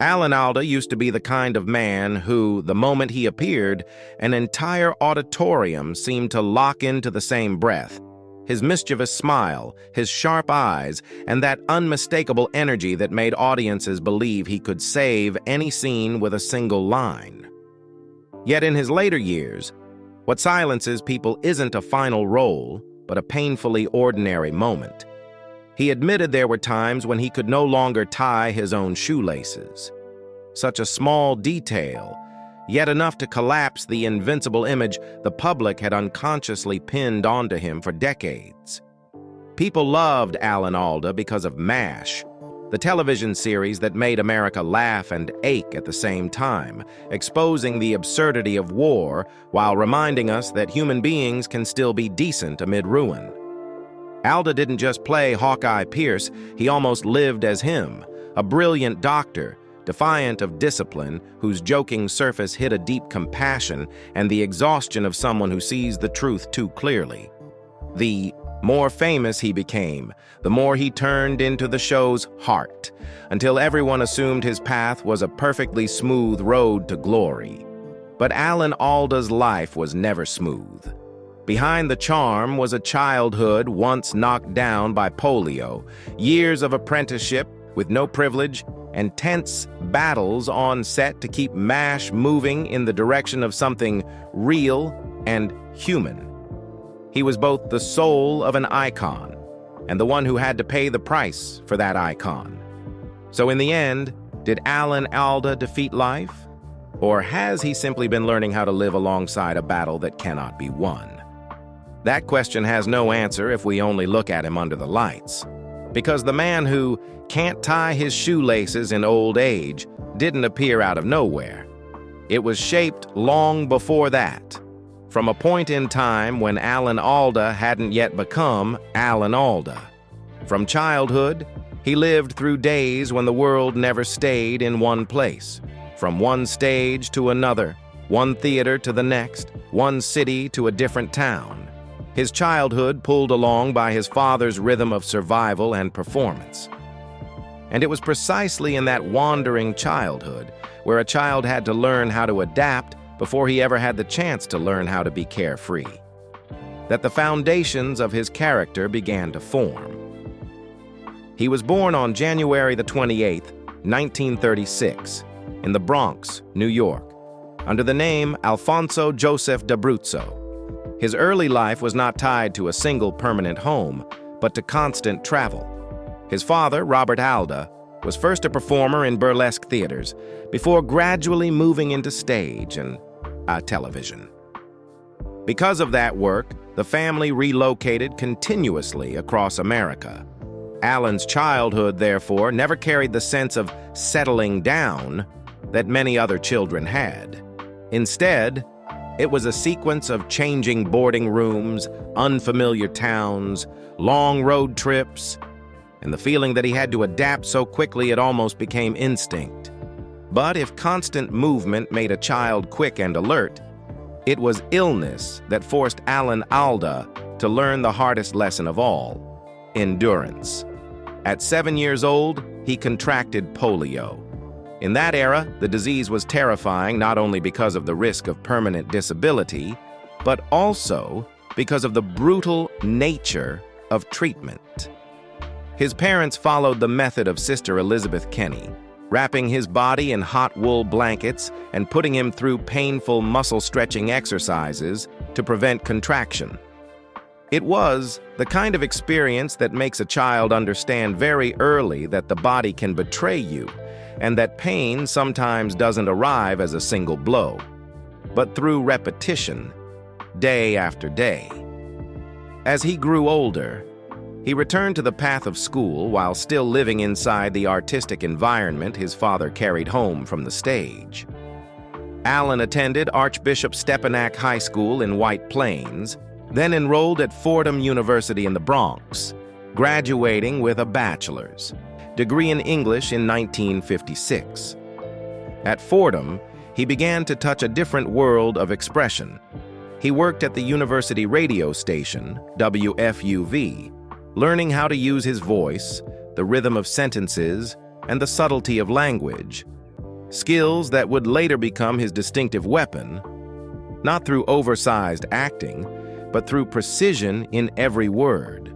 Alan Alda used to be the kind of man who, the moment he appeared, an entire auditorium seemed to lock into the same breath. His mischievous smile, his sharp eyes, and that unmistakable energy that made audiences believe he could save any scene with a single line. Yet in his later years, what silences people isn't a final role, but a painfully ordinary moment. He admitted there were times when he could no longer tie his own shoelaces. Such a small detail, yet enough to collapse the invincible image the public had unconsciously pinned onto him for decades. People loved Alan Alda because of MASH, the television series that made America laugh and ache at the same time, exposing the absurdity of war while reminding us that human beings can still be decent amid ruin. Alda didn't just play Hawkeye Pierce, he almost lived as him, a brilliant doctor, defiant of discipline, whose joking surface hid a deep compassion and the exhaustion of someone who sees the truth too clearly. The more famous he became, the more he turned into the show's heart, until everyone assumed his path was a perfectly smooth road to glory. But Alan Alda's life was never smooth. Behind the charm was a childhood once knocked down by polio, years of apprenticeship with no privilege, and tense battles on set to keep MASH moving in the direction of something real and human. He was both the soul of an icon and the one who had to pay the price for that icon. So in the end, did Alan Alda defeat life? Or has he simply been learning how to live alongside a battle that cannot be won? That question has no answer if we only look at him under the lights. Because the man who can't tie his shoelaces in old age didn't appear out of nowhere. It was shaped long before that, from a point in time when Alan Alda hadn't yet become Alan Alda. From childhood, he lived through days when the world never stayed in one place. From one stage to another, one theater to the next, one city to a different town. His childhood pulled along by his father's rhythm of survival and performance. And it was precisely in that wandering childhood where a child had to learn how to adapt before he ever had the chance to learn how to be carefree, that the foundations of his character began to form. He was born on January the 28th, 1936, in the Bronx, New York, under the name Alfonso Joseph d'Abruzzo. His early life was not tied to a single permanent home, but to constant travel. His father, Robert Alda, was first a performer in burlesque theaters before gradually moving into stage and television. Because of that work, the family relocated continuously across America. Alan's childhood, therefore, never carried the sense of settling down that many other children had. Instead, it was a sequence of changing boarding rooms, unfamiliar towns, long road trips, and the feeling that he had to adapt so quickly it almost became instinct. But if constant movement made a child quick and alert, it was illness that forced Alan Alda to learn the hardest lesson of all: endurance. At 7 years old, he contracted polio. In that era, the disease was terrifying not only because of the risk of permanent disability, but also because of the brutal nature of treatment. His parents followed the method of Sister Elizabeth Kenny, wrapping his body in hot wool blankets and putting him through painful muscle-stretching exercises to prevent contraction. It was the kind of experience that makes a child understand very early that the body can betray you, and that pain sometimes doesn't arrive as a single blow, but through repetition, day after day. As he grew older, he returned to the path of school while still living inside the artistic environment his father carried home from the stage. Alan attended Archbishop Stepinac High School in White Plains, then enrolled at Fordham University in the Bronx, graduating with a bachelor's degree in English in 1956. At Fordham, he began to touch a different world of expression. He worked at the university radio station, WFUV, learning how to use his voice, the rhythm of sentences, and the subtlety of language, skills that would later become his distinctive weapon, not through oversized acting, but through precision in every word.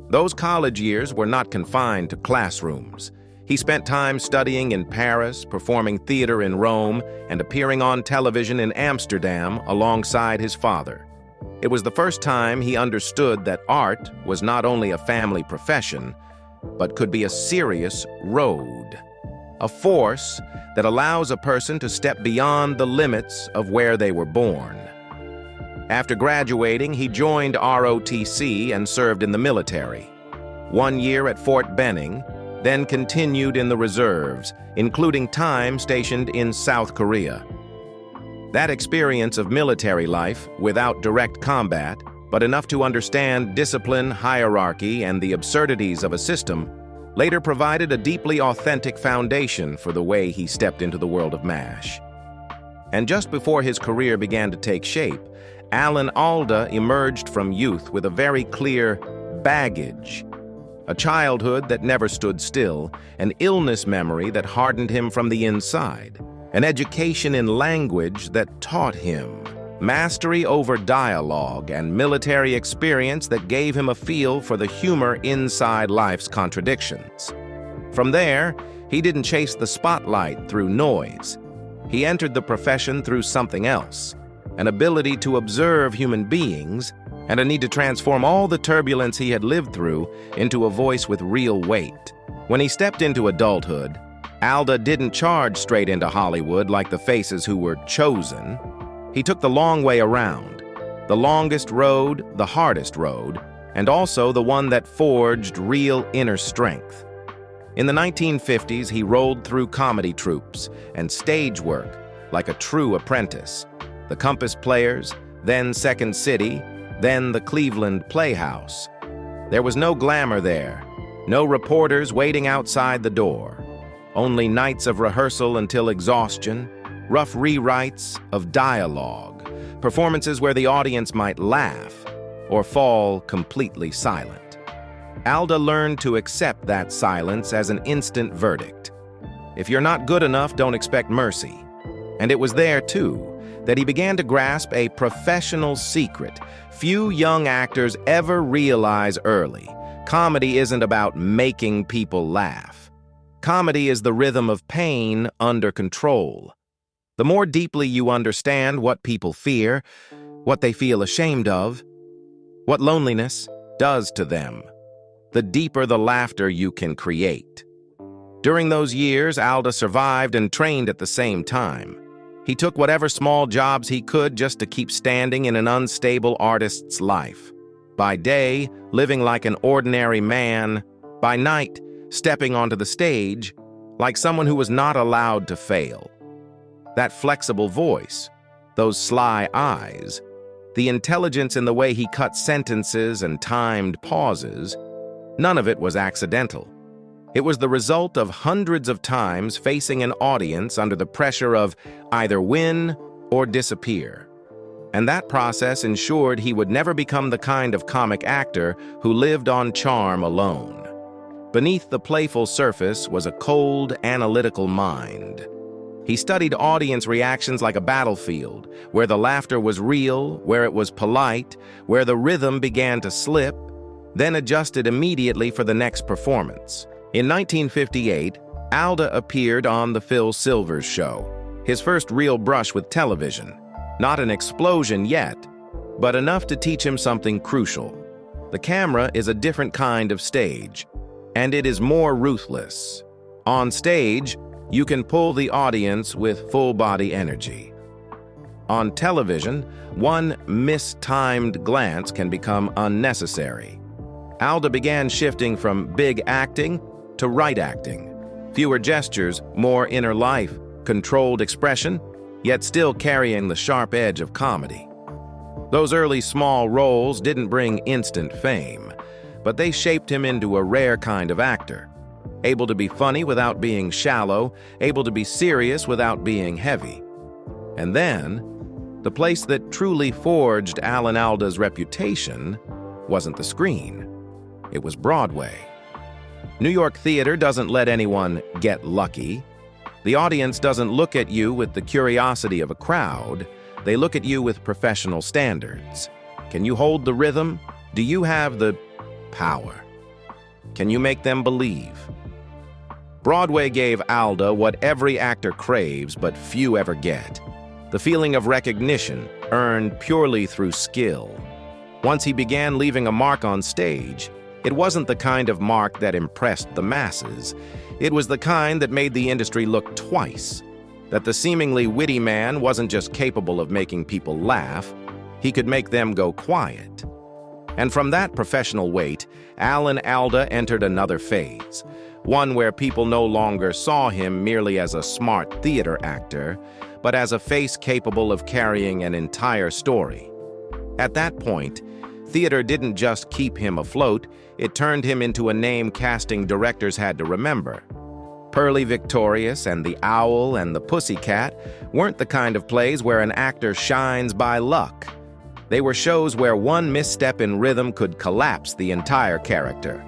Those college years were not confined to classrooms. He spent time studying in Paris, performing theater in Rome, and appearing on television in Amsterdam alongside his father. It was the first time he understood that art was not only a family profession, but could be a serious road, a force that allows a person to step beyond the limits of where they were born. After graduating, he joined ROTC and served in the military. 1 year at Fort Benning, then continued in the reserves, including time stationed in South Korea. That experience of military life, without direct combat, but enough to understand discipline, hierarchy, and the absurdities of a system, later provided a deeply authentic foundation for the way he stepped into the world of MASH. And just before his career began to take shape, Alan Alda emerged from youth with a very clear baggage, a childhood that never stood still, an illness memory that hardened him from the inside, an education in language that taught him, mastery over dialogue, and military experience that gave him a feel for the humor inside life's contradictions. From there, he didn't chase the spotlight through noise. He entered the profession through something else, an ability to observe human beings, and a need to transform all the turbulence he had lived through into a voice with real weight. When he stepped into adulthood, Alda didn't charge straight into Hollywood like the faces who were chosen. He took the long way around, the longest road, the hardest road, and also the one that forged real inner strength. In the 1950s, he rolled through comedy troupes and stage work like a true apprentice. The Compass Players, then Second City, then the Cleveland Playhouse. There was no glamour there, no reporters waiting outside the door, only nights of rehearsal until exhaustion, rough rewrites of dialogue, performances where the audience might laugh or fall completely silent. Alda learned to accept that silence as an instant verdict. If you're not good enough, don't expect mercy. And it was there, too, that he began to grasp a professional secret few young actors ever realize early. Comedy isn't about making people laugh. Comedy is the rhythm of pain under control. The more deeply you understand what people fear, what they feel ashamed of, what loneliness does to them, the deeper the laughter you can create. During those years, Alda survived and trained at the same time. He took whatever small jobs he could just to keep standing in an unstable artist's life. By day, living like an ordinary man. By night, stepping onto the stage like someone who was not allowed to fail. That flexible voice, those sly eyes, the intelligence in the way he cut sentences and timed pauses, none of it was accidental. It was the result of hundreds of times facing an audience under the pressure of either win or disappear. And that process ensured he would never become the kind of comic actor who lived on charm alone. Beneath the playful surface was a cold, analytical mind. He studied audience reactions like a battlefield, where the laughter was real, where it was polite, where the rhythm began to slip, then adjusted immediately for the next performance. In 1958, Alda appeared on The Phil Silvers Show, his first real brush with television. Not an explosion yet, but enough to teach him something crucial. The camera is a different kind of stage, and it is more ruthless. On stage, you can pull the audience with full-body energy. On television, one mistimed glance can become unnecessary. Alda began shifting from big acting to right acting. Fewer gestures, more inner life, controlled expression, yet still carrying the sharp edge of comedy. Those early small roles didn't bring instant fame, but they shaped him into a rare kind of actor. Able to be funny without being shallow, able to be serious without being heavy. And then, the place that truly forged Alan Alda's reputation wasn't the screen. It was Broadway. New York theater doesn't let anyone get lucky. The audience doesn't look at you with the curiosity of a crowd. They look at you with professional standards. Can you hold the rhythm? Do you have the power? Can you make them believe? Broadway gave Alda what every actor craves but few ever get: the feeling of recognition earned purely through skill. Once he began leaving a mark on stage, it wasn't the kind of mark that impressed the masses. It was the kind that made the industry look twice. That the seemingly witty man wasn't just capable of making people laugh, he could make them go quiet. And from that professional weight, Alan Alda entered another phase, one where people no longer saw him merely as a smart theater actor, but as a face capable of carrying an entire story. At that point, theater didn't just keep him afloat, it turned him into a name casting directors had to remember. Pearly Victorious and The Owl and The Pussycat weren't the kind of plays where an actor shines by luck. They were shows where one misstep in rhythm could collapse the entire character.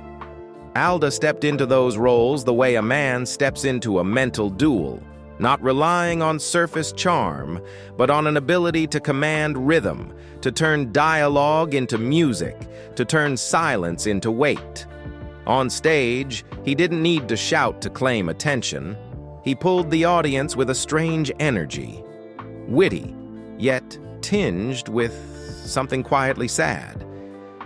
Alda stepped into those roles the way a man steps into a mental duel, not relying on surface charm, but on an ability to command rhythm, to turn dialogue into music, to turn silence into weight. On stage, he didn't need to shout to claim attention. He pulled the audience with a strange energy, witty, yet tinged with something quietly sad,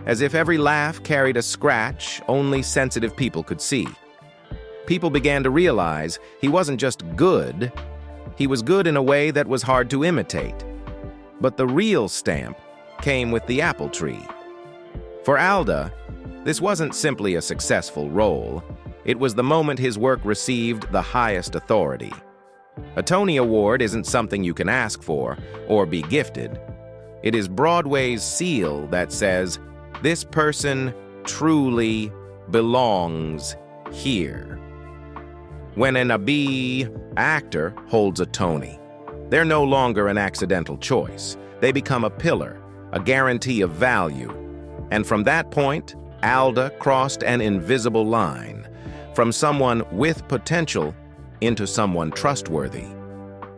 as if every laugh carried a scratch only sensitive people could see. People began to realize he wasn't just good, he was good in a way that was hard to imitate. But the real stamp came with the apple tree. For Alda, this wasn't simply a successful role, it was the moment his work received the highest authority. A Tony Award isn't something you can ask for or be gifted. It is Broadway's seal that says, "This person truly belongs here." When an A-B actor holds a Tony, they're no longer an accidental choice. They become a pillar, a guarantee of value. And from that point, Alda crossed an invisible line, from someone with potential into someone trustworthy.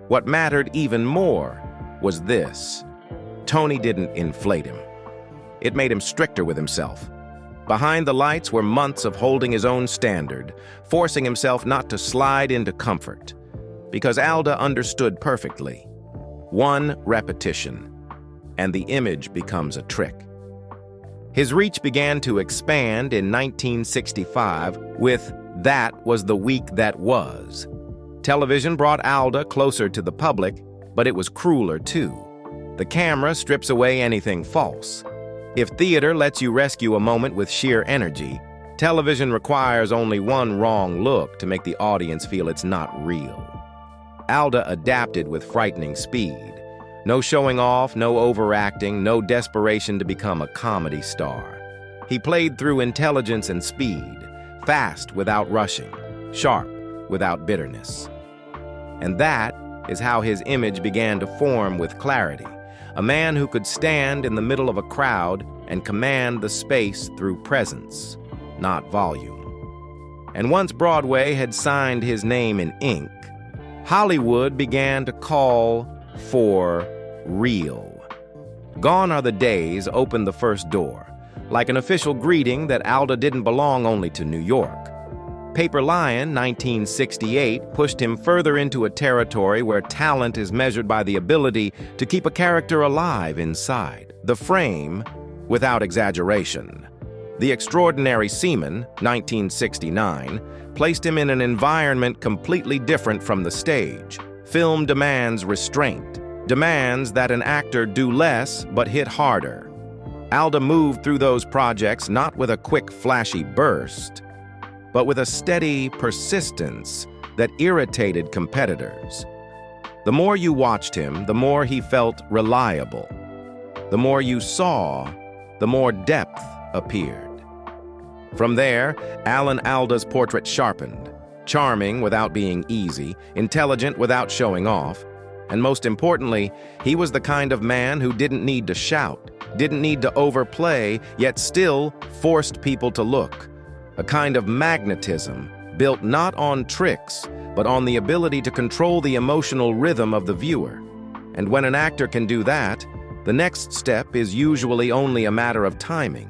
What mattered even more was this: Tony didn't inflate him. It made him stricter with himself. Behind the lights were months of holding his own standard, forcing himself not to slide into comfort. Because Alda understood perfectly. One repetition, and the image becomes a trick. His reach began to expand in 1965 with That Was the Week That Was. Television brought Alda closer to the public, but it was crueler too. The camera strips away anything false. If theater lets you rescue a moment with sheer energy, television requires only one wrong look to make the audience feel it's not real. Alda adapted with frightening speed. No showing off, no overacting, no desperation to become a comedy star. He played through intelligence and speed, fast without rushing, sharp without bitterness. And that is how his image began to form with clarity. A man who could stand in the middle of a crowd and command the space through presence, not volume. And once Broadway had signed his name in ink, Hollywood began to call for real. Gone Are the Days opened the first door, like an official greeting that Alda didn't belong only to New York. Paper Lion, 1968, pushed him further into a territory where talent is measured by the ability to keep a character alive inside the frame without exaggeration. The Extraordinary Seaman, 1969, placed him in an environment completely different from the stage. Film demands restraint, demands that an actor do less but hit harder. Alda moved through those projects not with a quick, flashy burst, but with a steady persistence that irritated competitors. The more you watched him, the more he felt reliable. The more you saw, the more depth appeared. From there, Alan Alda's portrait sharpened, charming without being easy, intelligent without showing off, and most importantly, he was the kind of man who didn't need to shout, didn't need to overplay, yet still forced people to look. A kind of magnetism built not on tricks, but on the ability to control the emotional rhythm of the viewer. And when an actor can do that, the next step is usually only a matter of timing.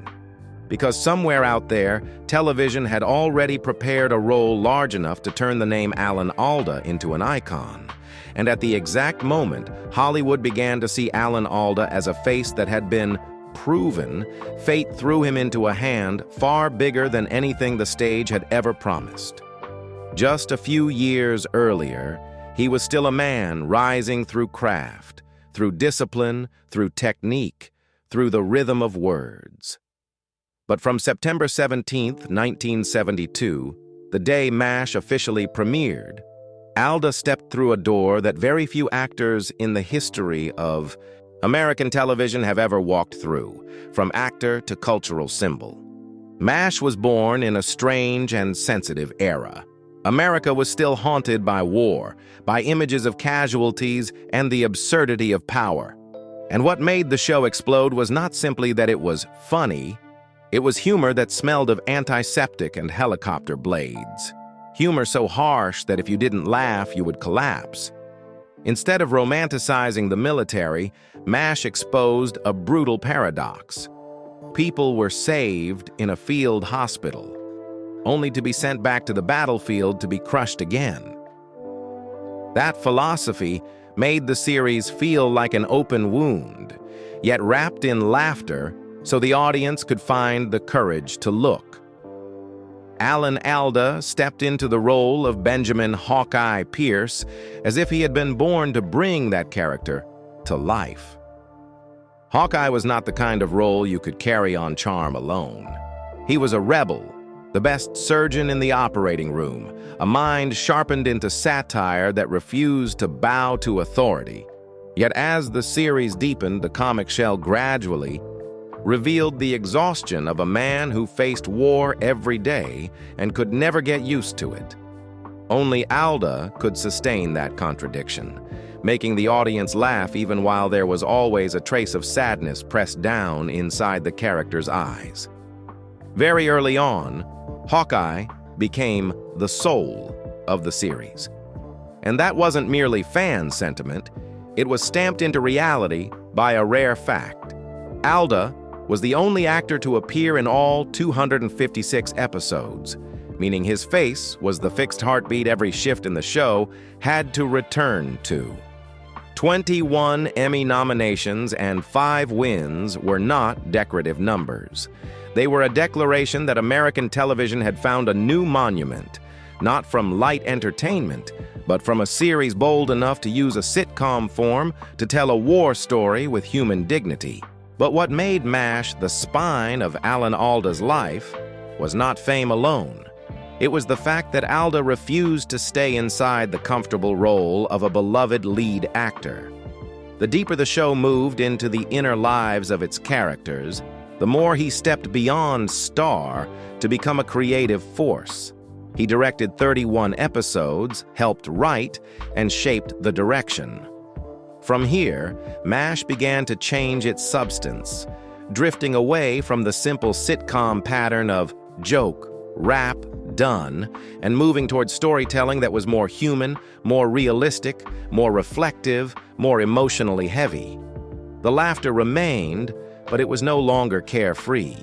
Because somewhere out there, television had already prepared a role large enough to turn the name Alan Alda into an icon. And at the exact moment, Hollywood began to see Alan Alda as a face that had been proven, fate threw him into a hand far bigger than anything the stage had ever promised. Just a few years earlier, he was still a man rising through craft, through discipline, through technique, through the rhythm of words. But from September 17th, 1972, the day MASH officially premiered, Alda stepped through a door that very few actors in the history of American television have ever walked through, from actor to cultural symbol. MASH was born in a strange and sensitive era. America was still haunted by war, by images of casualties and the absurdity of power. And what made the show explode was not simply that it was funny, it was humor that smelled of antiseptic and helicopter blades. Humor so harsh that if you didn't laugh, you would collapse. Instead of romanticizing the military, MASH exposed a brutal paradox. People were saved in a field hospital, only to be sent back to the battlefield to be crushed again. That philosophy made the series feel like an open wound, yet wrapped in laughter so the audience could find the courage to look. Alan Alda stepped into the role of Benjamin Hawkeye Pierce as if he had been born to bring that character to life. Hawkeye was not the kind of role you could carry on charm alone. He was a rebel, the best surgeon in the operating room, a mind sharpened into satire that refused to bow to authority. Yet as the series deepened, the comic shell gradually revealed the exhaustion of a man who faced war every day and could never get used to it. Only Alda could sustain that contradiction, making the audience laugh even while there was always a trace of sadness pressed down inside the character's eyes. Very early on, Hawkeye became the soul of the series. And that wasn't merely fan sentiment, it was stamped into reality by a rare fact. Alda was the only actor to appear in all 256 episodes, meaning his face was the fixed heartbeat every shift in the show had to return to. 21 Emmy nominations and 5 wins were not decorative numbers. They were a declaration that American television had found a new monument, not from light entertainment, but from a series bold enough to use a sitcom form to tell a war story with human dignity. But what made MASH the spine of Alan Alda's life was not fame alone. It was the fact that Alda refused to stay inside the comfortable role of a beloved lead actor. The deeper the show moved into the inner lives of its characters, the more he stepped beyond star to become a creative force. He directed 31 episodes, helped write, and shaped the direction. From here, MASH began to change its substance, drifting away from the simple sitcom pattern of joke, wrap, done, and moving towards storytelling that was more human, more realistic, more reflective, more emotionally heavy. The laughter remained, but it was no longer carefree.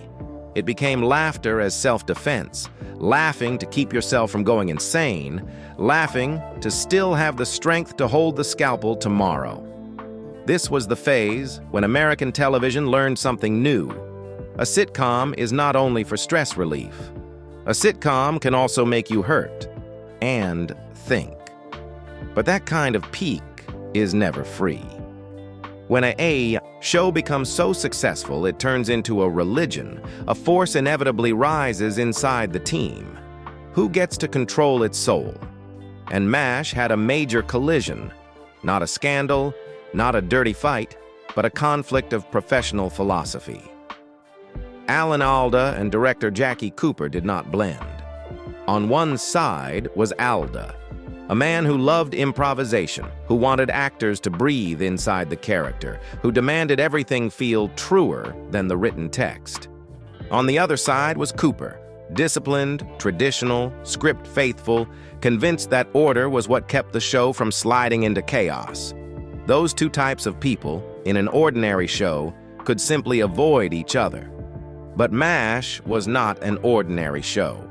It became laughter as self-defense, laughing to keep yourself from going insane, laughing to still have the strength to hold the scalpel tomorrow. This was the phase when American television learned something new. A sitcom is not only for stress relief. A sitcom can also make you hurt and think. But that kind of peak is never free. When a show becomes so successful, it turns into a religion. A force inevitably rises inside the team. Who gets to control its soul? And MASH had a major collision. Not a scandal, not a dirty fight, but a conflict of professional philosophy. Alan Alda and director Jackie Cooper did not blend. On one side was Alda, a man who loved improvisation, who wanted actors to breathe inside the character, who demanded everything feel truer than the written text. On the other side was Cooper, Disciplined, traditional, script-faithful, convinced that order was what kept the show from sliding into chaos. Those two types of people, in an ordinary show, could simply avoid each other. But MASH was not an ordinary show.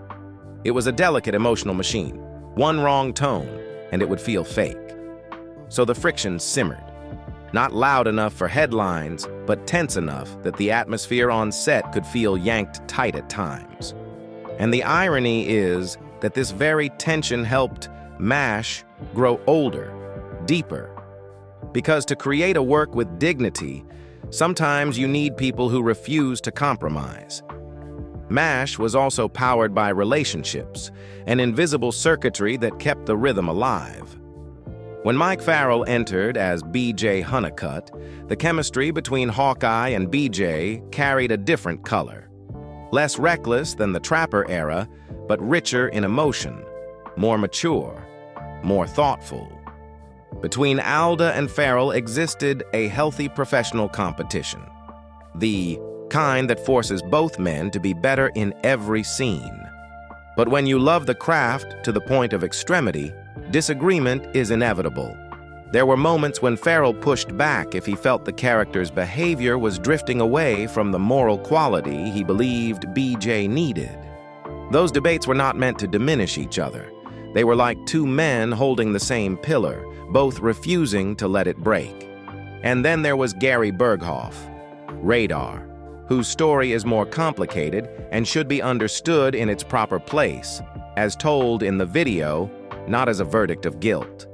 It was a delicate emotional machine. One wrong tone, and it would feel fake. So the friction simmered. Not loud enough for headlines, but tense enough that the atmosphere on set could feel yanked tight at times. And the irony is that this very tension helped MASH grow older, deeper. Because to create a work with dignity, sometimes you need people who refuse to compromise. MASH was also powered by relationships, an invisible circuitry that kept the rhythm alive. When Mike Farrell entered as B.J. Honeycutt, the chemistry between Hawkeye and B.J. carried a different color. Less reckless than the Trapper era, but richer in emotion, more mature, more thoughtful. Between Alda and Farrell existed a healthy professional competition, the kind that forces both men to be better in every scene. But when you love the craft to the point of extremity, disagreement is inevitable. There were moments when Farrell pushed back if he felt the character's behavior was drifting away from the moral quality he believed B.J. needed. Those debates were not meant to diminish each other. They were like two men holding the same pillar, both refusing to let it break. And then there was Gary Berghoff, Radar, whose story is more complicated and should be understood in its proper place, as told in the video, not as a verdict of guilt.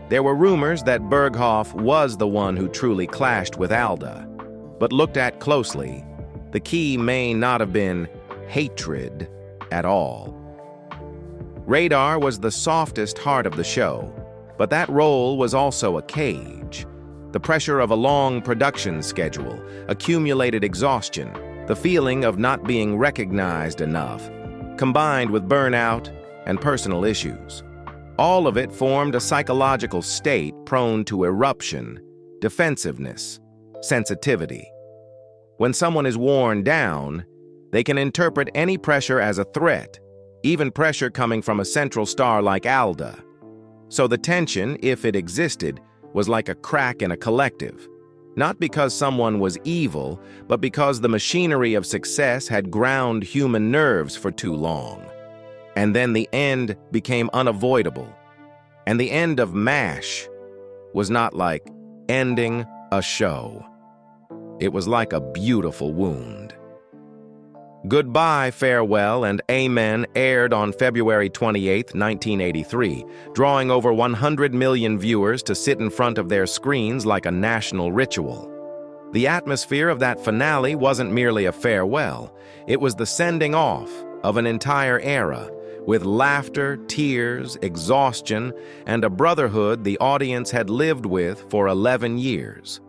There were rumors that Berghoff was the one who truly clashed with Alda, but looked at closely, the key may not have been hatred at all. Radar was the softest heart of the show, but that role was also a cage. The pressure of a long production schedule, accumulated exhaustion, the feeling of not being recognized enough, combined with burnout and personal issues. All of it formed a psychological state prone to eruption, defensiveness, sensitivity. When someone is worn down, they can interpret any pressure as a threat, even pressure coming from a central star like Alda. So the tension, if it existed, was like a crack in a collective. Not because someone was evil, but because the machinery of success had ground human nerves for too long. And then the end became unavoidable. And the end of MASH was not like ending a show. It was like a beautiful wound. Goodbye, Farewell, and Amen aired on February 28, 1983, drawing over 100 million viewers to sit in front of their screens like a national ritual. The atmosphere of that finale wasn't merely a farewell. It was the sending off of an entire era, with laughter, tears, exhaustion, and a brotherhood the audience had lived with for 11 years.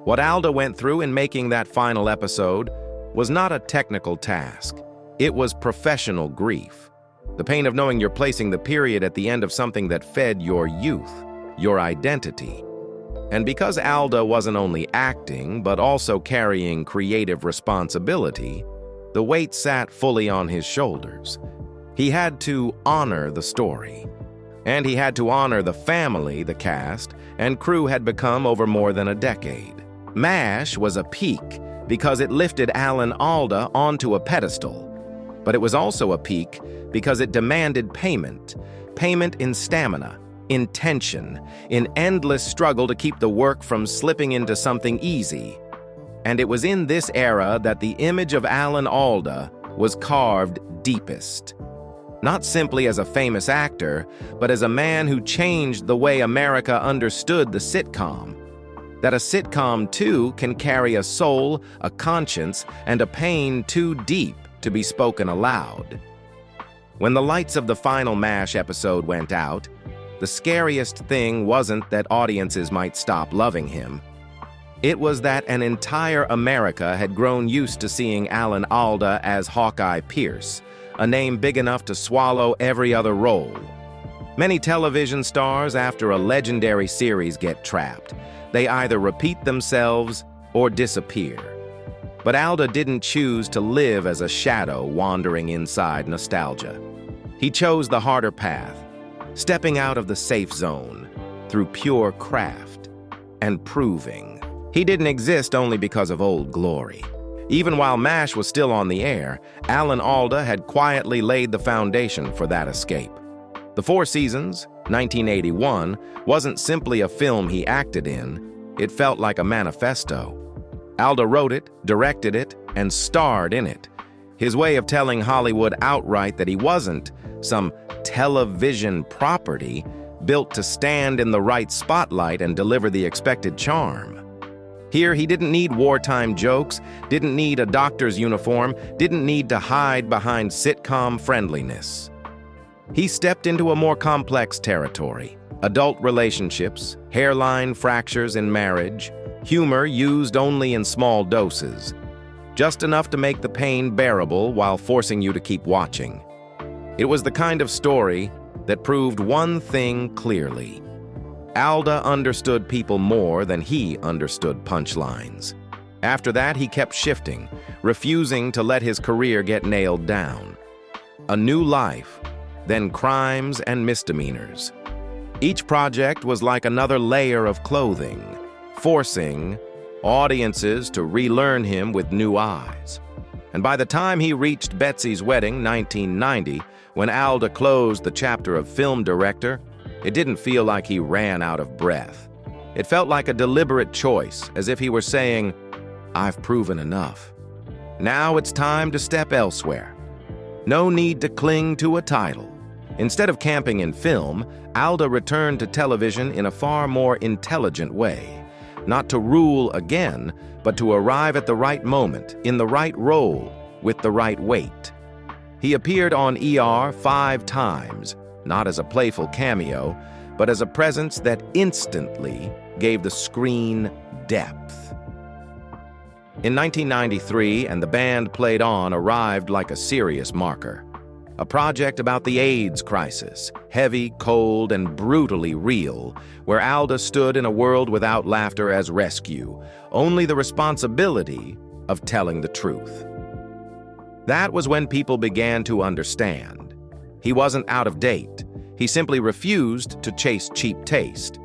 What Alda went through in making that final episode was not a technical task. It was professional grief. The pain of knowing you're placing the period at the end of something that fed your youth, your identity. And because Alda wasn't only acting, but also carrying creative responsibility, the weight sat fully on his shoulders. He had to honor the story. And he had to honor the family the cast and crew had become over more than a decade. MASH was a peak because it lifted Alan Alda onto a pedestal. But it was also a peak because it demanded payment in stamina, in tension, in endless struggle to keep the work from slipping into something easy. And it was in this era that the image of Alan Alda was carved deepest. Not simply as a famous actor, but as a man who changed the way America understood the sitcom. That a sitcom, too, can carry a soul, a conscience, and a pain too deep to be spoken aloud. When the lights of the final MASH episode went out, the scariest thing wasn't that audiences might stop loving him. It was that an entire America had grown used to seeing Alan Alda as Hawkeye Pierce, a name big enough to swallow every other role. Many television stars, after a legendary series, get trapped. They either repeat themselves or disappear. But Alda didn't choose to live as a shadow wandering inside nostalgia. He chose the harder path, stepping out of the safe zone through pure craft and proving. He didn't exist only because of old glory. Even while MASH was still on the air, Alan Alda had quietly laid the foundation for that escape. The Four Seasons, 1981, wasn't simply a film he acted in, it felt like a manifesto. Alda wrote it, directed it, and starred in it. His way of telling Hollywood outright that he wasn't some television property built to stand in the right spotlight and deliver the expected charm. Here, he didn't need wartime jokes, didn't need a doctor's uniform, didn't need to hide behind sitcom friendliness. He stepped into a more complex territory: adult relationships, hairline fractures in marriage, humor used only in small doses, just enough to make the pain bearable while forcing you to keep watching. It was the kind of story that proved one thing clearly: Alda understood people more than he understood punchlines. After that, he kept shifting, refusing to let his career get nailed down. A new life, then crimes and misdemeanors. Each project was like another layer of clothing, forcing audiences to relearn him with new eyes. And by the time he reached Betsy's Wedding, 1990, when Alda closed the chapter of film director, it didn't feel like he ran out of breath. It felt like a deliberate choice, as if he were saying, "I've proven enough. Now it's time to step elsewhere." No need to cling to a title. Instead of camping in film, Alda returned to television in a far more intelligent way. Not to rule again, but to arrive at the right moment, in the right role, with the right weight. He appeared on ER 5 times, not as a playful cameo, but as a presence that instantly gave the screen depth. In 1993, And the Band Played On arrived like a serious marker. A project about the AIDS crisis, heavy, cold, and brutally real, where Alda stood in a world without laughter as rescue, only the responsibility of telling the truth. That was when people began to understand. He wasn't out of date. He simply refused to chase cheap taste.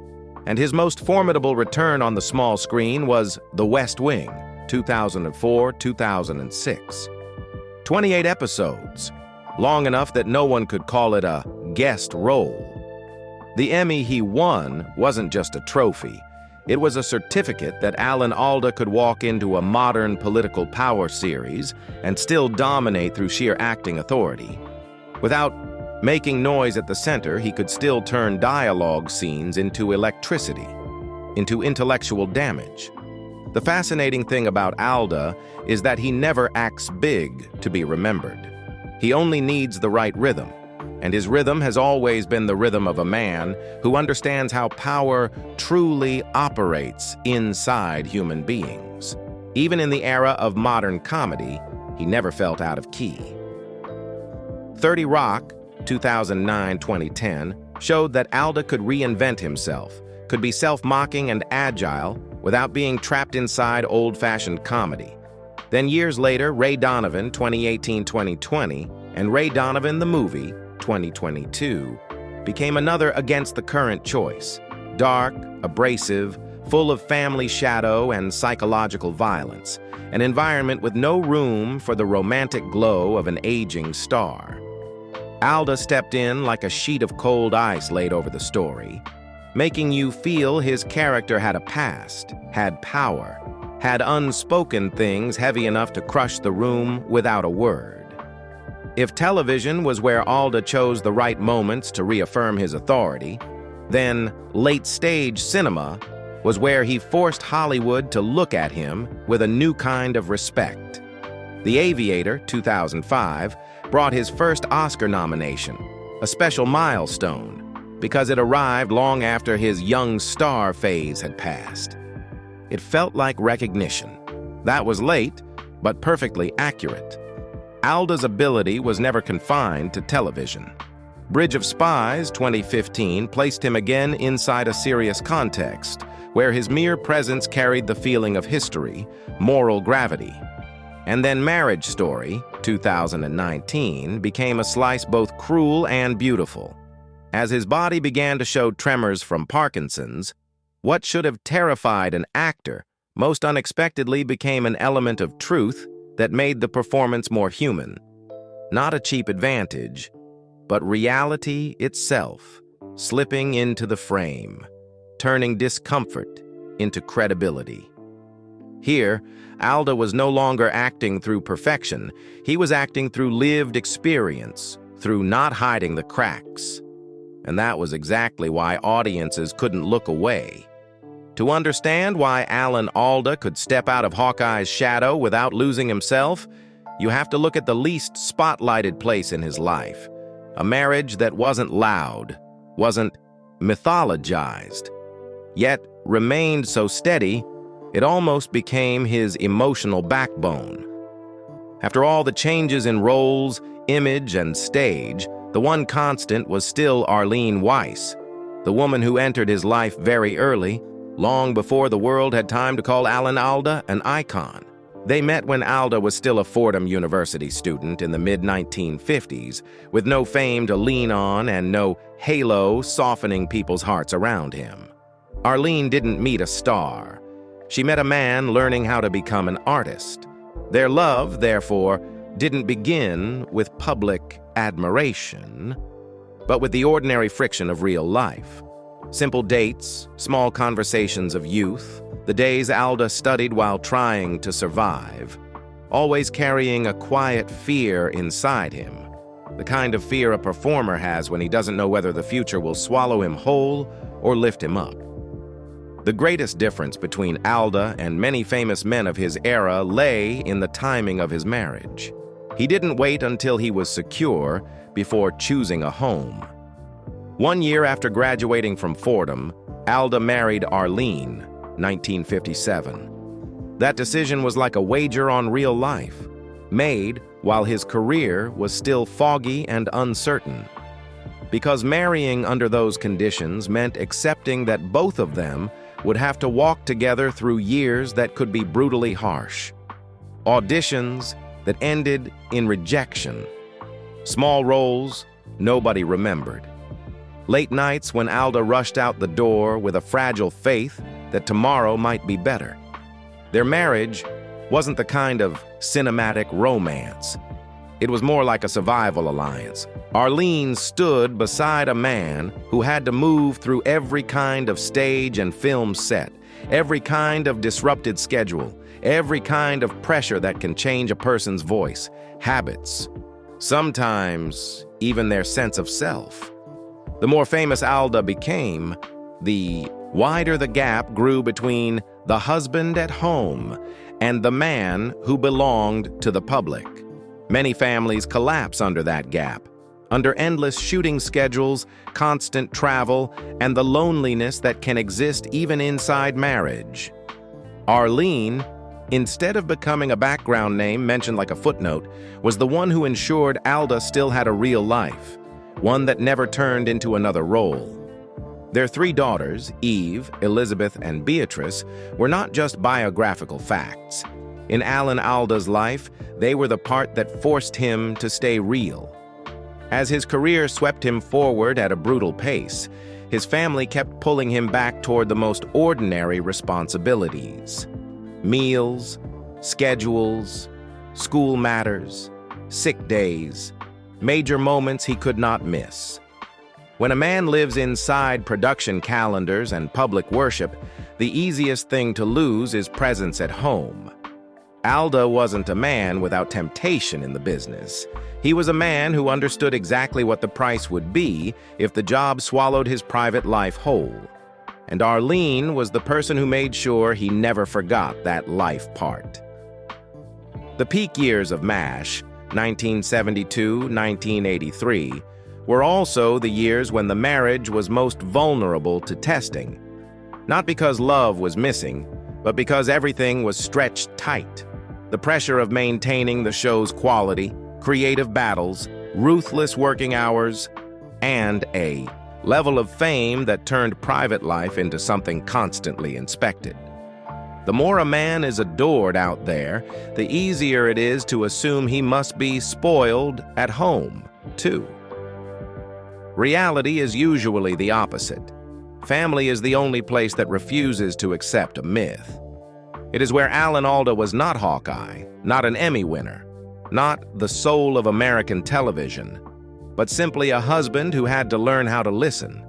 And his most formidable return on the small screen was The West Wing, 2004-2006. 28 episodes, long enough that no one could call it a guest role. The Emmy he won wasn't just a trophy. It was a certificate that Alan Alda could walk into a modern political power series and still dominate through sheer acting authority. Without making noise at the center, he could still turn dialogue scenes into electricity, into intellectual damage. The fascinating thing about Alda is that he never acts big to be remembered. He only needs the right rhythm, and his rhythm has always been the rhythm of a man who understands how power truly operates inside human beings. Even in the era of modern comedy, he never felt out of key. 30 Rock, 2009-2010, showed that Alda could reinvent himself, could be self-mocking and agile without being trapped inside old-fashioned comedy. Then years later, Ray Donovan, 2018-2020, and Ray Donovan the Movie, 2022, became another against-the-current choice. Dark, abrasive, full of family shadow and psychological violence, an environment with no room for the romantic glow of an aging star. Alda stepped in like a sheet of cold ice laid over the story, making you feel his character had a past, had power, had unspoken things heavy enough to crush the room without a word. If television was where Alda chose the right moments to reaffirm his authority, then late-stage cinema was where he forced Hollywood to look at him with a new kind of respect. The Aviator, 2005, brought his first Oscar nomination, a special milestone, because it arrived long after his young star phase had passed. It felt like recognition. That was late, but perfectly accurate. Alda's ability was never confined to television. Bridge of Spies, 2015, placed him again inside a serious context, where his mere presence carried the feeling of history, moral gravity. And then Marriage Story, 2019, became a slice both cruel and beautiful. As his body began to show tremors from Parkinson's, what should have terrified an actor most unexpectedly became an element of truth that made the performance more human. Not a cheap advantage, but reality itself, slipping into the frame, turning discomfort into credibility. Here, Alda was no longer acting through perfection. He was acting through lived experience, through not hiding the cracks. And that was exactly why audiences couldn't look away. To understand why Alan Alda could step out of Hawkeye's shadow without losing himself, you have to look at the least spotlighted place in his life. A marriage that wasn't loud, wasn't mythologized, yet remained so steady, it almost became his emotional backbone. After all the changes in roles, image, and stage, the one constant was still Arlene Weiss, the woman who entered his life very early, long before the world had time to call Alan Alda an icon. They met when Alda was still a Fordham University student in the mid-1950s, with no fame to lean on and no halo softening people's hearts around him. Arlene didn't meet a star. She met a man learning how to become an artist. Their love, therefore, didn't begin with public admiration, but with the ordinary friction of real life. Simple dates, small conversations of youth, the days Alda studied while trying to survive, always carrying a quiet fear inside him, the kind of fear a performer has when he doesn't know whether the future will swallow him whole or lift him up. The greatest difference between Alda and many famous men of his era lay in the timing of his marriage. He didn't wait until he was secure before choosing a home. 1 year after graduating from Fordham, Alda married Arlene, 1957. That decision was like a wager on real life, made while his career was still foggy and uncertain. Because marrying under those conditions meant accepting that both of them would have to walk together through years that could be brutally harsh. Auditions that ended in rejection. Small roles nobody remembered. Late nights when Alda rushed out the door with a fragile faith that tomorrow might be better. Their marriage wasn't the kind of cinematic romance. It was more like a survival alliance. Arlene stood beside a man who had to move through every kind of stage and film set, every kind of disrupted schedule, every kind of pressure that can change a person's voice, habits, sometimes even their sense of self. The more famous Alda became, the wider the gap grew between the husband at home and the man who belonged to the public. Many families collapse under that gap, under endless shooting schedules, constant travel, and the loneliness that can exist even inside marriage. Arlene, instead of becoming a background name mentioned like a footnote, was the one who ensured Alda still had a real life, one that never turned into another role. Their 3 daughters, Eve, Elizabeth, and Beatrice, were not just biographical facts. In Alan Alda's life, they were the part that forced him to stay real. As his career swept him forward at a brutal pace, his family kept pulling him back toward the most ordinary responsibilities. Meals, schedules, school matters, sick days, major moments he could not miss. When a man lives inside production calendars and public worship, the easiest thing to lose is presence at home. Alda wasn't a man without temptation in the business. He was a man who understood exactly what the price would be if the job swallowed his private life whole. And Arlene was the person who made sure he never forgot that life part. The peak years of MASH, 1972-1983, were also the years when the marriage was most vulnerable to testing. Not because love was missing, but because everything was stretched tight. The pressure of maintaining the show's quality, creative battles, ruthless working hours, and a level of fame that turned private life into something constantly inspected. The more a man is adored out there, the easier it is to assume he must be spoiled at home, too. Reality is usually the opposite. Family is the only place that refuses to accept a myth. It is where Alan Alda was not Hawkeye, not an Emmy winner, not the soul of American television, but simply a husband who had to learn how to listen,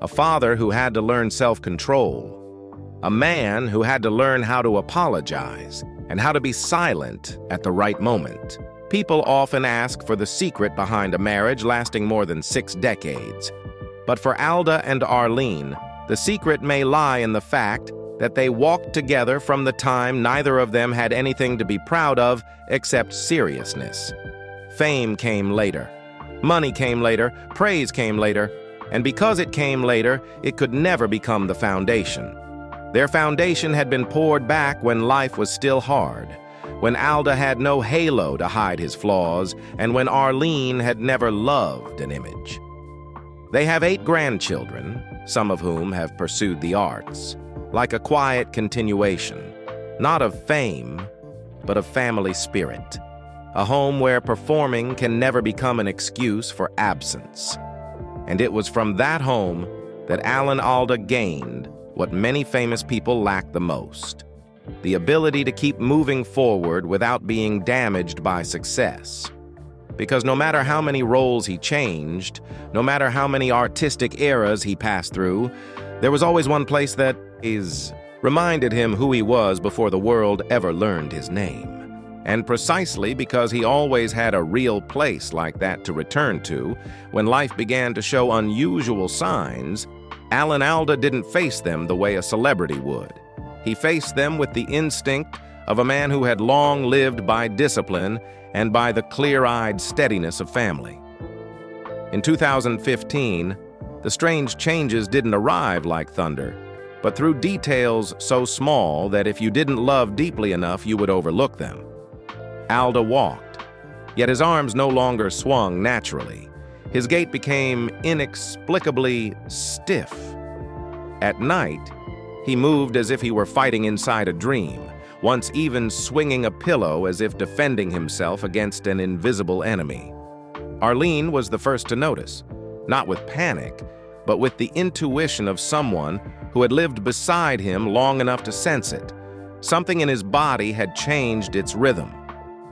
a father who had to learn self-control, a man who had to learn how to apologize and how to be silent at the right moment. People often ask for the secret behind a marriage lasting more than 6 decades. But for Alda and Arlene, the secret may lie in the fact that they walked together from the time neither of them had anything to be proud of except seriousness. Fame came later. Money came later. Praise came later. And because it came later, it could never become the foundation. Their foundation had been poured back when life was still hard, when Alda had no halo to hide his flaws, and when Arlene had never loved an image. They have 8 grandchildren, some of whom have pursued the arts, like a quiet continuation, not of fame, but of family spirit, a home where performing can never become an excuse for absence. And it was from that home that Alan Alda gained what many famous people lack the most: the ability to keep moving forward without being damaged by success. Because no matter how many roles he changed, no matter how many artistic eras he passed through, there was always one place that reminded him who he was before the world ever learned his name. And precisely because he always had a real place like that to return to, when life began to show unusual signs, Alan Alda didn't face them the way a celebrity would. He faced them with the instinct of a man who had long lived by discipline and by the clear-eyed steadiness of family. In 2015, the strange changes didn't arrive like thunder, but through details so small that if you didn't love deeply enough, you would overlook them. Alda walked, yet his arms no longer swung naturally. His gait became inexplicably stiff. At night, he moved as if he were fighting inside a dream, once even swinging a pillow as if defending himself against an invisible enemy. Arlene was the first to notice, not with panic, but with the intuition of someone who had lived beside him long enough to sense it. Something in his body had changed its rhythm.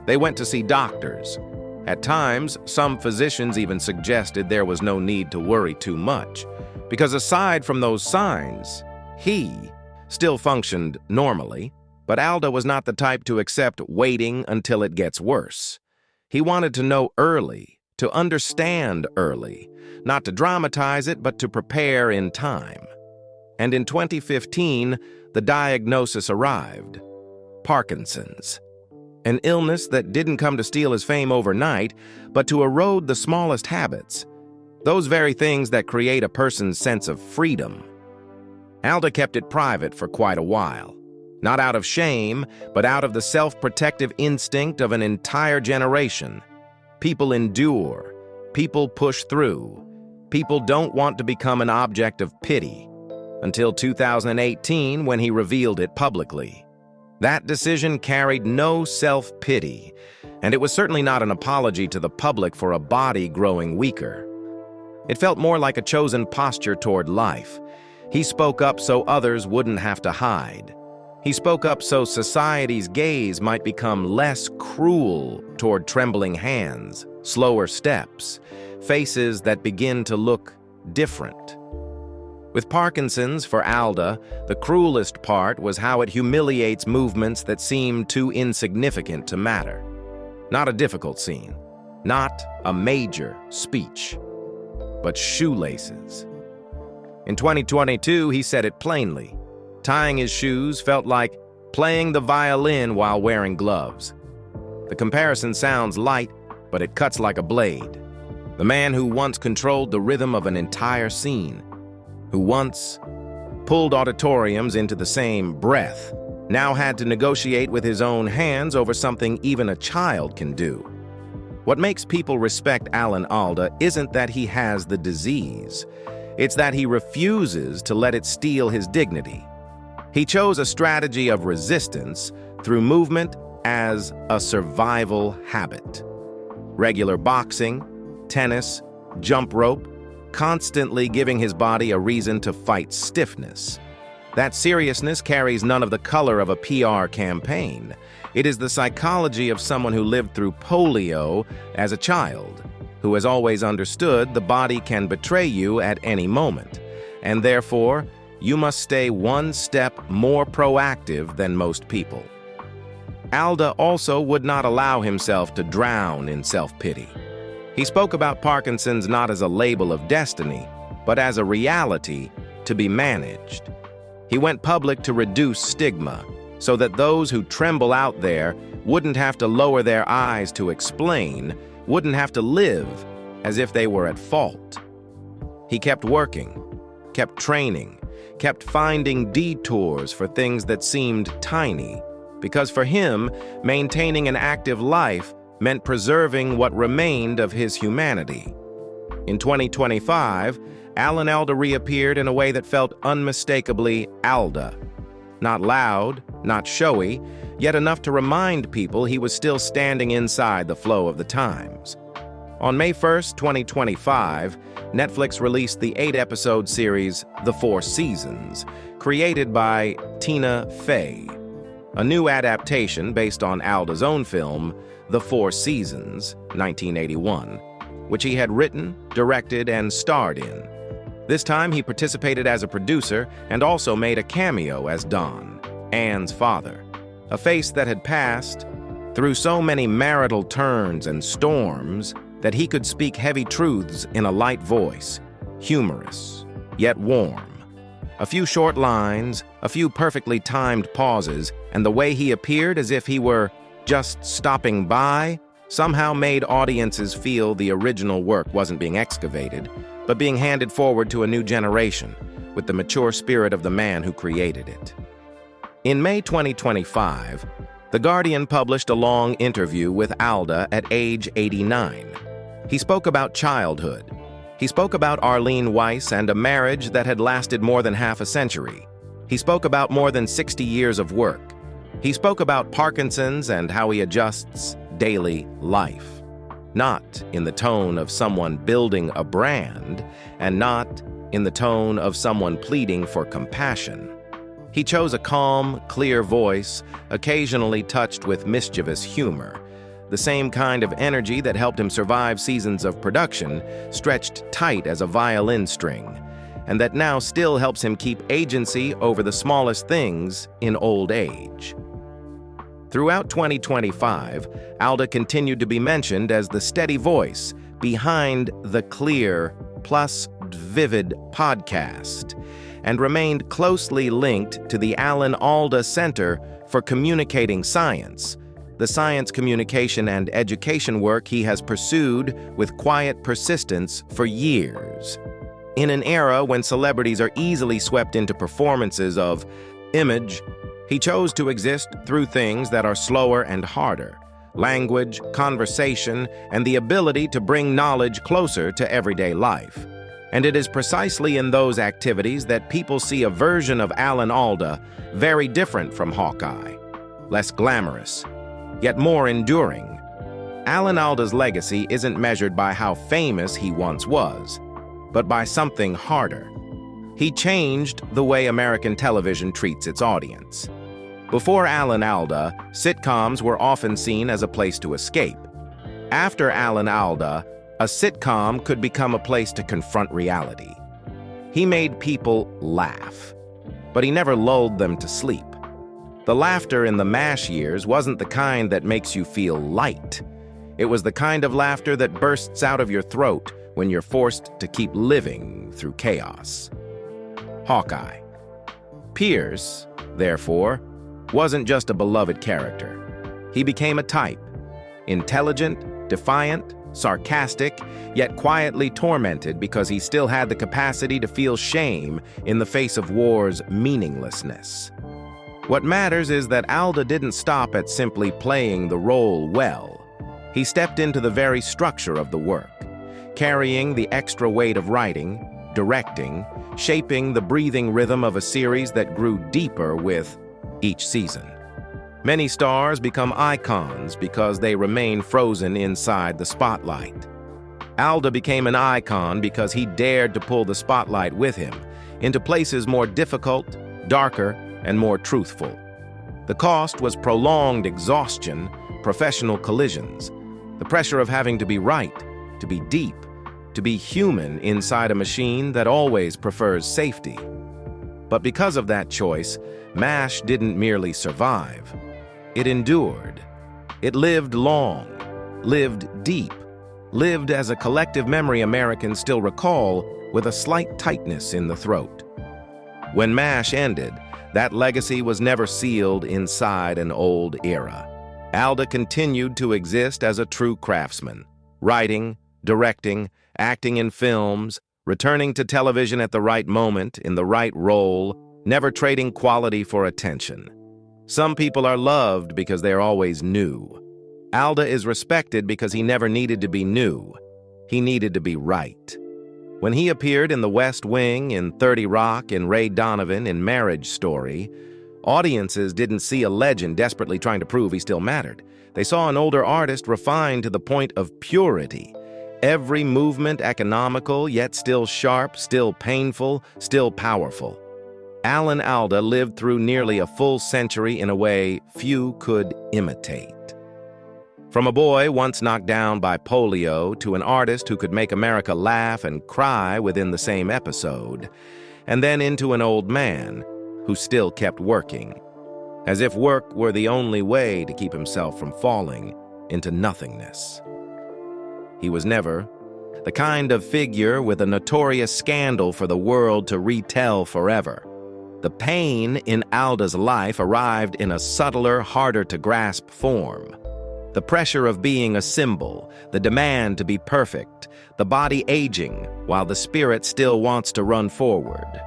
They went to see doctors. At times, some physicians even suggested there was no need to worry too much, because aside from those signs, he still functioned normally. But Alda was not the type to accept waiting until it gets worse. He wanted to know early, to understand early, not to dramatize it, but to prepare in time. And in 2015, the diagnosis arrived: Parkinson's. An illness that didn't come to steal his fame overnight, but to erode the smallest habits, those very things that create a person's sense of freedom. Alda kept it private for quite a while, not out of shame, but out of the self-protective instinct of an entire generation. People endure, people push through, people don't want to become an object of pity, until 2018 when he revealed it publicly. That decision carried no self-pity, and it was certainly not an apology to the public for a body growing weaker. It felt more like a chosen posture toward life. He spoke up so others wouldn't have to hide. He spoke up so society's gaze might become less cruel toward trembling hands, slower steps, faces that begin to look different. With Parkinson's, for Alda, the cruelest part was how it humiliates movements that seem too insignificant to matter. Not a difficult scene, not a major speech, but shoelaces. In 2022, he said it plainly. Tying his shoes felt like playing the violin while wearing gloves. The comparison sounds light, but it cuts like a blade. The man who once controlled the rhythm of an entire scene, who once pulled auditoriums into the same breath, now had to negotiate with his own hands over something even a child can do. What makes people respect Alan Alda isn't that he has the disease. It's that he refuses to let it steal his dignity. He chose a strategy of resistance through movement as a survival habit. Regular boxing, tennis, jump rope, constantly giving his body a reason to fight stiffness. That seriousness carries none of the color of a PR campaign. It is the psychology of someone who lived through polio as a child, who has always understood the body can betray you at any moment, and therefore, you must stay one step more proactive than most people. Alda also would not allow himself to drown in self-pity. He spoke about Parkinson's not as a label of destiny, but as a reality to be managed. He went public to reduce stigma, so that those who tremble out there wouldn't have to lower their eyes to explain, wouldn't have to live as if they were at fault. He kept working, kept training, kept finding detours for things that seemed tiny, because for him, maintaining an active life meant preserving what remained of his humanity. In 2025, Alan Alda reappeared in a way that felt unmistakably Alda. Not loud, not showy, yet enough to remind people he was still standing inside the flow of the times. On May 1st, 2025, Netflix released the 8-episode series The 4 Seasons, created by Tina Fey, a new adaptation based on Alda's own film, The 4 Seasons, 1981, which he had written, directed, and starred in. This time he participated as a producer and also made a cameo as Don, Anne's father, a face that had passed through so many marital turns and storms that he could speak heavy truths in a light voice, humorous, yet warm. A few short lines, a few perfectly timed pauses, and the way he appeared as if he were just stopping by somehow made audiences feel the original work wasn't being excavated, but being handed forward to a new generation with the mature spirit of the man who created it. In May 2025, The Guardian published a long interview with Alda at age 89. He spoke about childhood. He spoke about Arlene Weiss and a marriage that had lasted more than half a century. He spoke about more than 60 years of work. He spoke about Parkinson's and how he adjusts daily life. Not in the tone of someone building a brand, and not in the tone of someone pleading for compassion. He chose a calm, clear voice, occasionally touched with mischievous humor. The same kind of energy that helped him survive seasons of production, stretched tight as a violin string, and that now still helps him keep agency over the smallest things in old age. Throughout 2025, Alda continued to be mentioned as the steady voice behind the Clear plus Vivid podcast, and remained closely linked to the Alan Alda Center for Communicating Science, the science communication and education work he has pursued with quiet persistence for years. In an era when celebrities are easily swept into performances of image, he chose to exist through things that are slower and harder: language, conversation, and the ability to bring knowledge closer to everyday life. And it is precisely in those activities that people see a version of Alan Alda very different from Hawkeye, less glamorous, yet more enduring. Alan Alda's legacy isn't measured by how famous he once was, but by something harder. He changed the way American television treats its audience. Before Alan Alda, sitcoms were often seen as a place to escape. After Alan Alda, a sitcom could become a place to confront reality. He made people laugh, but he never lulled them to sleep. The laughter in the MASH years wasn't the kind that makes you feel light. It was the kind of laughter that bursts out of your throat when you're forced to keep living through chaos. Hawkeye Pierce, therefore, wasn't just a beloved character. He became a type: intelligent, defiant, sarcastic, yet quietly tormented because he still had the capacity to feel shame in the face of war's meaninglessness. What matters is that Alda didn't stop at simply playing the role well. He stepped into the very structure of the work, carrying the extra weight of writing, directing, shaping the breathing rhythm of a series that grew deeper with each season. Many stars become icons because they remain frozen inside the spotlight. Alda became an icon because he dared to pull the spotlight with him into places more difficult, darker, and more truthful. The cost was prolonged exhaustion, professional collisions, the pressure of having to be right, to be deep, to be human inside a machine that always prefers safety. But because of that choice, MASH didn't merely survive. It endured. It lived long, lived deep, lived as a collective memory Americans still recall with a slight tightness in the throat. When MASH ended, that legacy was never sealed inside an old era. Alda continued to exist as a true craftsman, writing, directing, acting in films, returning to television at the right moment, in the right role, never trading quality for attention. Some people are loved because they're always new. Alda is respected because he never needed to be new. He needed to be right. When he appeared in The West Wing, in 30 Rock, in Ray Donovan, in Marriage Story, audiences didn't see a legend desperately trying to prove he still mattered. They saw an older artist refined to the point of purity. Every movement economical, yet still sharp, still painful, still powerful. Alan Alda lived through nearly a full century in a way few could imitate. From a boy once knocked down by polio to an artist who could make America laugh and cry within the same episode, and then into an old man who still kept working, as if work were the only way to keep himself from falling into nothingness. He was never the kind of figure with a notorious scandal for the world to retell forever. The pain in Alda's life arrived in a subtler, harder-to-grasp form. The pressure of being a symbol, the demand to be perfect, the body aging while the spirit still wants to run forward.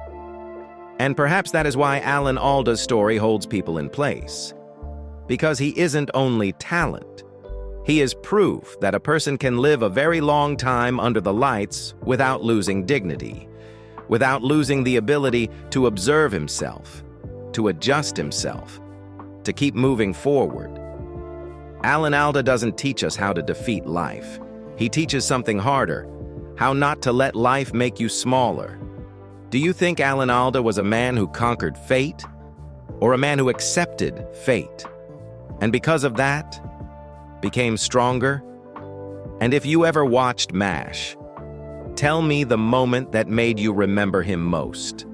And perhaps that is why Alan Alda's story holds people in place. Because he isn't only talent. He is proof that a person can live a very long time under the lights without losing dignity, without losing the ability to observe himself, to adjust himself, to keep moving forward. Alan Alda doesn't teach us how to defeat life. He teaches something harder, how not to let life make you smaller. Do you think Alan Alda was a man who conquered fate, or a man who accepted fate, and because of that, became stronger? And if you ever watched MASH, tell me the moment that made you remember him most.